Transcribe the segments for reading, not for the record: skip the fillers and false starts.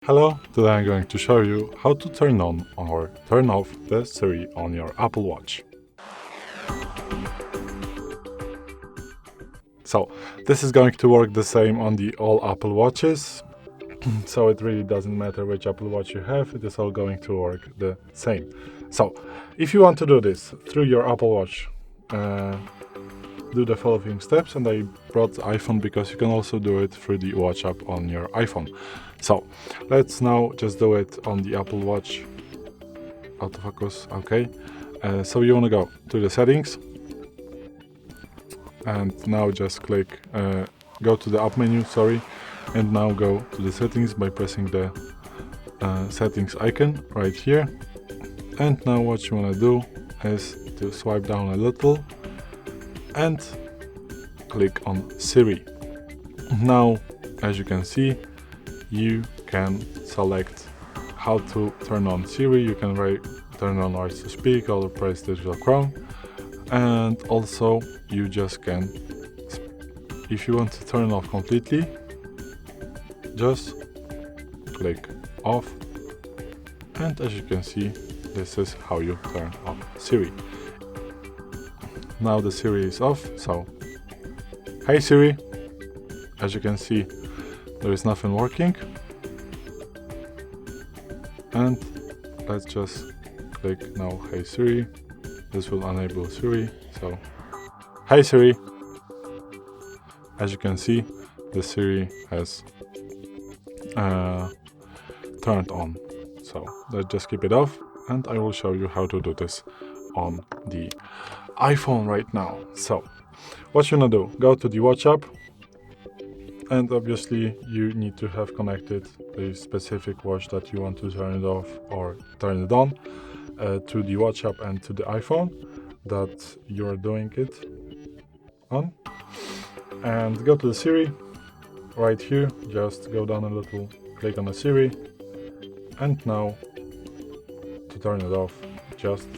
Hello, today I'm going to show you how to turn on or turn off the Siri on your Apple Watch. So, this is going to work the same on all Apple Watches, so it really doesn't matter which Apple Watch you have, it is all going to work the same. So, if you want to do this through your Apple Watch, do the following steps, and I brought the iPhone because you can also do it through the watch app on your iPhone. So let's now just do it on the Apple Watch. Autofocus, okay. So you want to go to the settings, and now just click, go to the app menu, and now go to the settings by pressing the settings icon right here. And now what you want to do is to swipe down a little and click on Siri. Now, as you can see, you can select how to turn on Siri. You can turn on voice to speak or press digital crown, and also you just can, if you want to turn off completely, just click off, and as you can see, this is how you turn off Siri. Now the Siri is off, so hey Siri, as you can see there is nothing working, and let's just click now hey Siri. This will enable Siri, so hey Siri, as you can see the Siri has turned on. So let's just keep it off, and I will show you how to do this on the iPhone right now. So what you wanna do, go to the watch app, and obviously you need to have connected the specific watch that you want to turn it off or turn it on to the watch app and to the iPhone that you're doing it on, and go to the Siri right here. Just go down a little, click on the Siri, and now to turn it off, just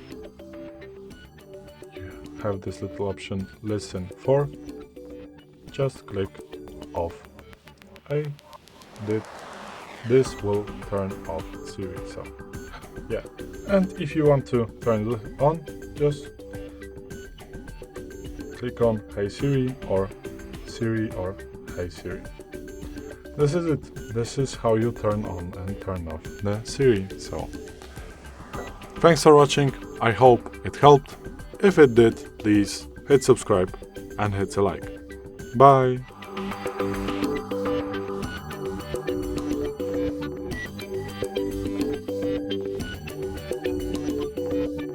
have this little option, listen for, just click off. This will turn off Siri. So yeah, and if you want to turn it on, just click on hey Siri or hey Siri. This is it. This is how you turn on and turn off the Siri. So thanks for watching. I hope it helped. If it did, please hit subscribe and hit a like. Bye!